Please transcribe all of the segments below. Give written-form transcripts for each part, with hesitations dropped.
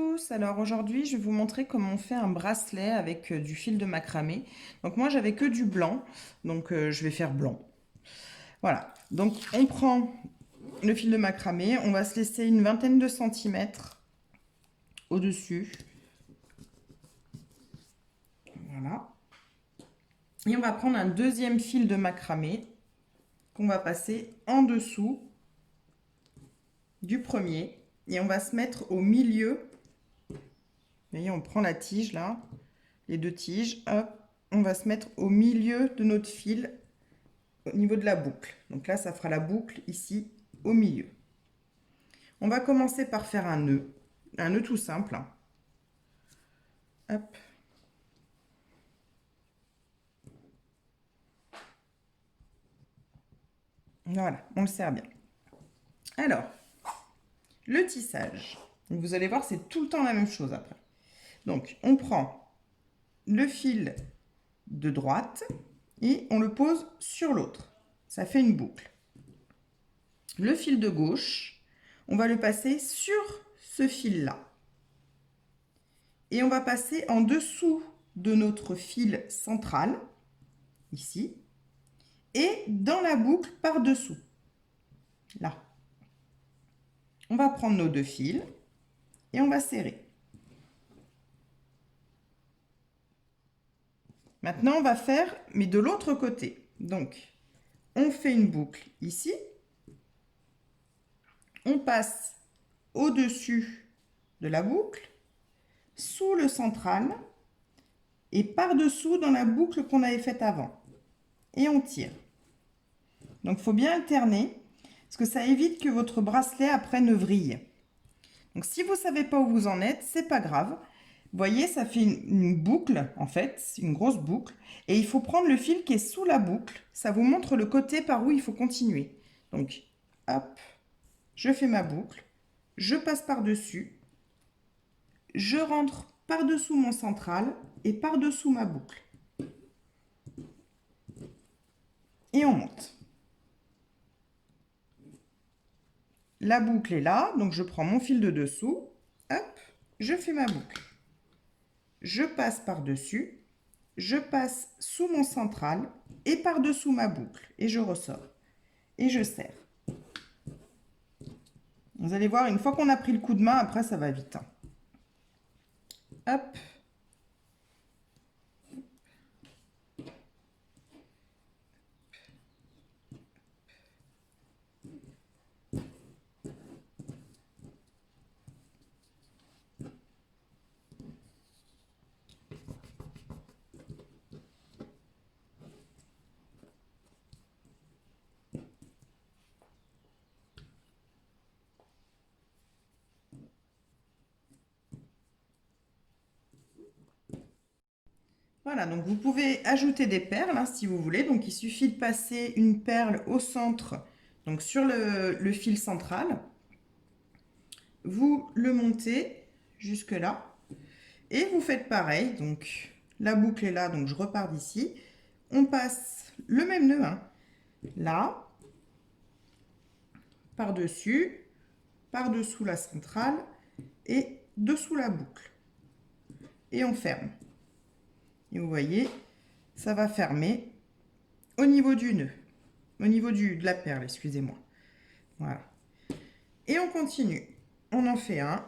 tous, alors aujourd'hui je vais vous montrer comment on fait un bracelet avec du fil de macramé. Donc moi j'avais que du blanc, donc je vais faire blanc. Voilà, donc on prend le fil de macramé, on va se laisser une vingtaine de centimètres au-dessus. Voilà. Et on va prendre un deuxième fil de macramé qu'on va passer en dessous du premier. Et on va se mettre au milieu. Vous voyez, on prend la tige là, les deux tiges, hop, on va se mettre au milieu de notre fil au niveau de la boucle. Donc là, ça fera la boucle ici au milieu. On va commencer par faire un nœud tout simple. Hop. Voilà, on le serre bien. Alors, le tissage. Donc vous allez voir, c'est tout le temps la même chose après. Donc, on prend le fil de droite et on le pose sur l'autre. Ça fait une boucle. Le fil de gauche, on va le passer sur ce fil-là. Et on va passer en dessous de notre fil central, ici, et dans la boucle par-dessous, là. On va prendre nos deux fils et on va serrer. Maintenant, on va faire, mais de l'autre côté. Donc, on fait une boucle ici. On passe au-dessus de la boucle, sous le central et par-dessous dans la boucle qu'on avait faite avant. Et on tire. Donc, il faut bien alterner parce que ça évite que votre bracelet après ne vrille. Donc, si vous ne savez pas où vous en êtes, c'est pas grave. Vous voyez, ça fait une boucle, en fait, une grosse boucle. Et il faut prendre le fil qui est sous la boucle. Ça vous montre le côté par où il faut continuer. Donc, hop, je fais ma boucle. Je passe par-dessus. Je rentre par-dessous mon central et par-dessous ma boucle. Et on monte. La boucle est là, donc je prends mon fil de dessous. Hop, je fais ma boucle. Je passe par-dessus. Je passe sous mon central et par-dessous ma boucle. Et je ressors. Et je serre. Vous allez voir, une fois qu'on a pris le coup de main, après ça va vite. Hop. Voilà, donc vous pouvez ajouter des perles hein, si vous voulez. Donc il suffit de passer une perle au centre, donc sur le fil central. Vous le montez jusque là. Et vous faites pareil. Donc la boucle est là, donc je repars d'ici. On passe le même nœud, hein, là, par-dessus, par-dessous la centrale et dessous la boucle. Et on ferme. Et vous voyez, ça va fermer au niveau du nœud, au niveau de la perle, excusez-moi. Voilà. Et on continue. On en fait un.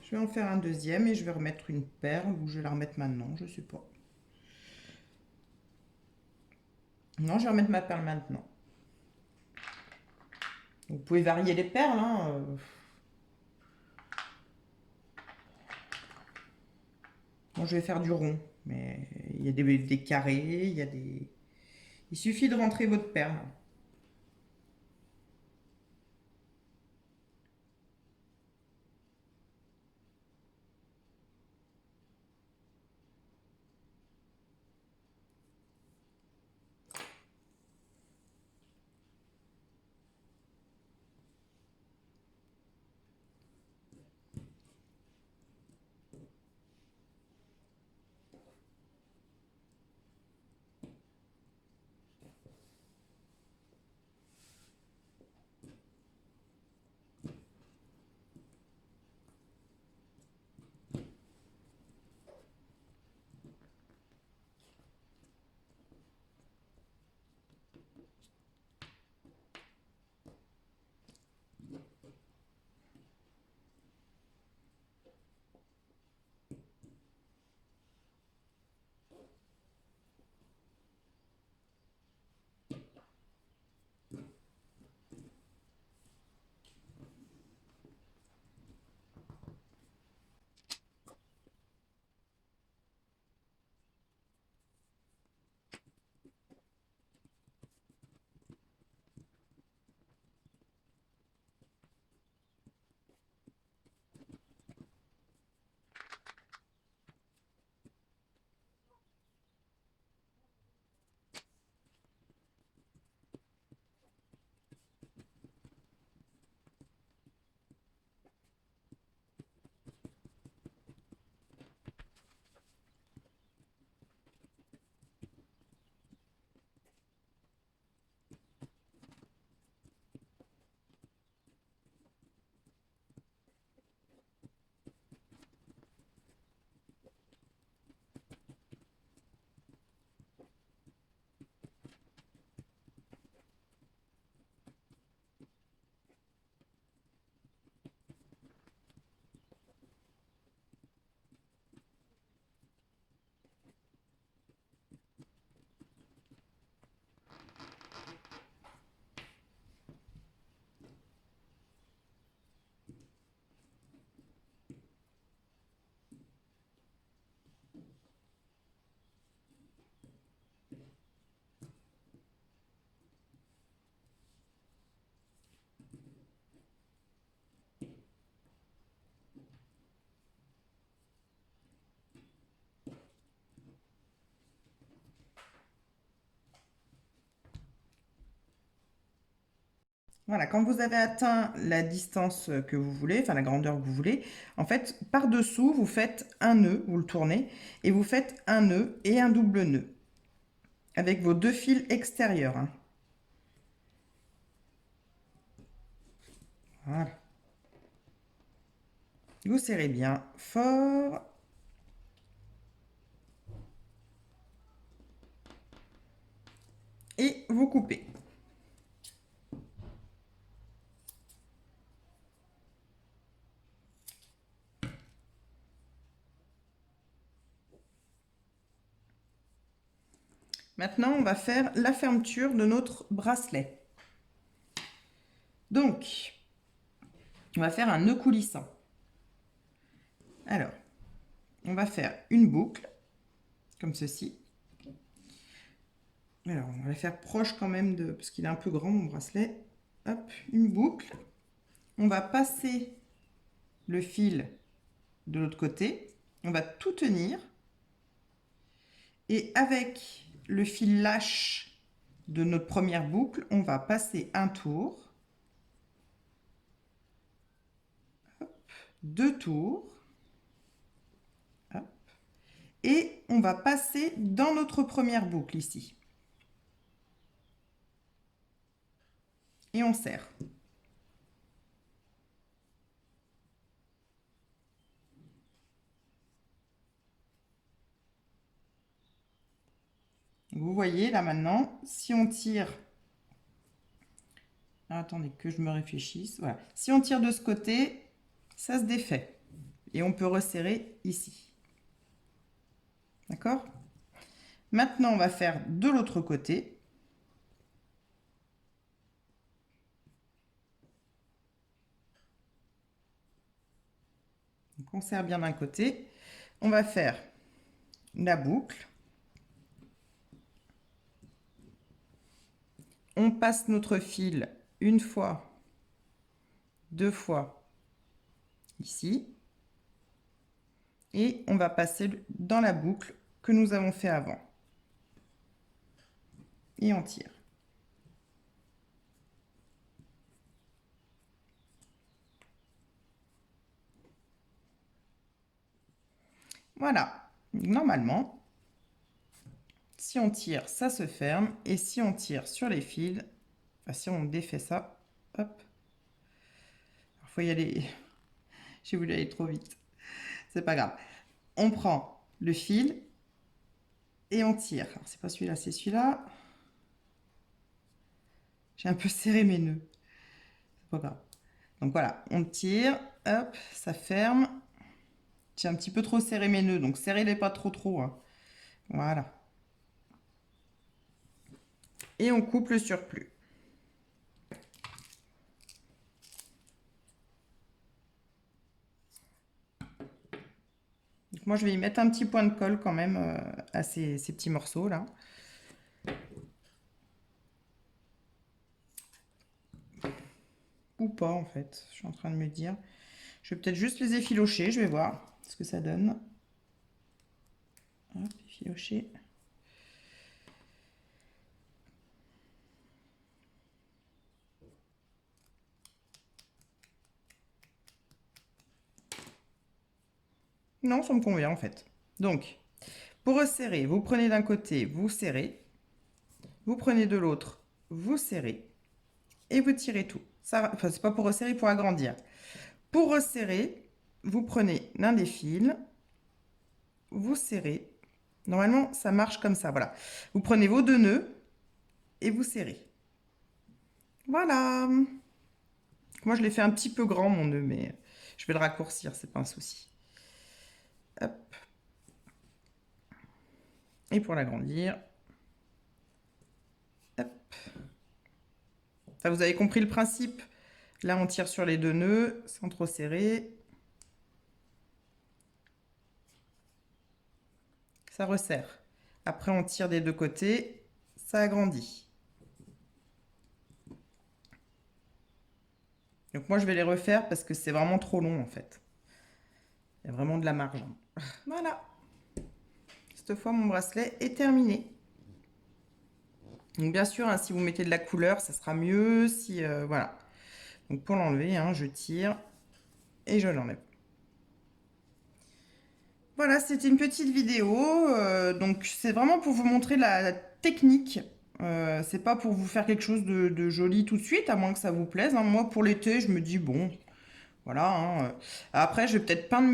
Je vais en faire un deuxième et je vais remettre une perle ou je vais la remettre maintenant, je sais pas. Non, je vais remettre ma perle maintenant. Vous pouvez varier les perles, hein. Bon, je vais faire du rond, mais il y a des carrés, il y a des... Il suffit de rentrer votre perle. Voilà, quand vous avez atteint la distance que vous voulez, enfin la grandeur que vous voulez, en fait, par-dessous, vous faites un nœud, vous le tournez, et vous faites un nœud et un double nœud, avec vos 2 fils extérieurs, hein. Voilà. Vous serrez bien fort. Et vous coupez. Maintenant, on va faire la fermeture de notre bracelet. Donc, on va faire un nœud coulissant. Alors, on va faire une boucle, comme ceci. Alors, on va la faire proche quand même de... parce qu'il est un peu grand, mon bracelet. Hop, une boucle. On va passer le fil de l'autre côté. On va tout tenir. Et avec le fil lâche de notre première boucle, on va passer un tour. Hop, 2 tours. Hop. Et on va passer dans notre première boucle ici. Et on serre. Vous voyez là maintenant, si on tire... Alors, attendez que je me réfléchisse. Voilà. Si on tire de ce côté, ça se défait. Et on peut resserrer ici. D'accord? Maintenant, on va faire de l'autre côté. Donc, on serre bien d'un côté. On va faire la boucle. On passe notre fil une fois, 2 fois ici. Et on va passer dans la boucle que nous avons fait avant. Et on tire. Voilà. Normalement, si on tire, ça se ferme. Et si on tire sur les fils, enfin, si on défait ça, hop. Il faut y aller. J'ai voulu aller trop vite. C'est pas grave. On prend le fil et on tire. Alors, c'est pas celui-là, c'est celui-là. J'ai un peu serré mes nœuds. C'est pas grave. Donc voilà, on tire, hop, ça ferme. J'ai un petit peu trop serré mes nœuds, donc serrez-les pas trop, hein. Voilà. Et on coupe le surplus. Donc moi, je vais y mettre un petit point de colle quand même à ces petits morceaux là. Ou pas en fait, je suis en train de me dire. Je vais peut-être juste les effilocher, je vais voir ce que ça donne. Hop, effilocher. Non, ça me convient en fait. Donc, pour resserrer, vous prenez d'un côté, vous serrez. Vous prenez de l'autre, vous serrez. Et vous tirez tout. Ça, enfin, c'est pas pour resserrer, pour agrandir. Pour resserrer, vous prenez l'un des fils, vous serrez. Normalement, ça marche comme ça, voilà. Vous prenez vos 2 nœuds et vous serrez. Voilà. Moi, je l'ai fait un petit peu grand, mon nœud, mais je vais le raccourcir, c'est pas un souci. Hop. Et pour l'agrandir, hop. Enfin, vous avez compris le principe. Là, on tire sur les 2 nœuds sans trop serrer. Ça resserre. Après, on tire des 2 côtés, ça agrandit. Donc moi, je vais les refaire parce que c'est vraiment trop long, en fait. Il y a vraiment de la marge. Voilà. Cette fois, mon bracelet est terminé. Donc bien sûr, hein, si vous mettez de la couleur, ça sera mieux. Si, voilà. Donc pour l'enlever, hein, je tire et je l'enlève. Voilà, c'était une petite vidéo. Donc c'est vraiment pour vous montrer la technique. C'est pas pour vous faire quelque chose de joli tout de suite, à moins que ça vous plaise, hein. Moi, pour l'été, je me dis, bon, voilà, hein. Après, je vais peut-être peindre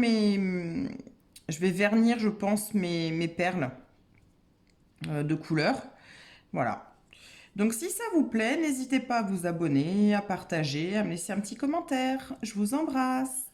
je vais vernir, je pense, mes perles de couleur. Voilà. Donc si ça vous plaît, n'hésitez pas à vous abonner, à partager, à me laisser un petit commentaire. Je vous embrasse.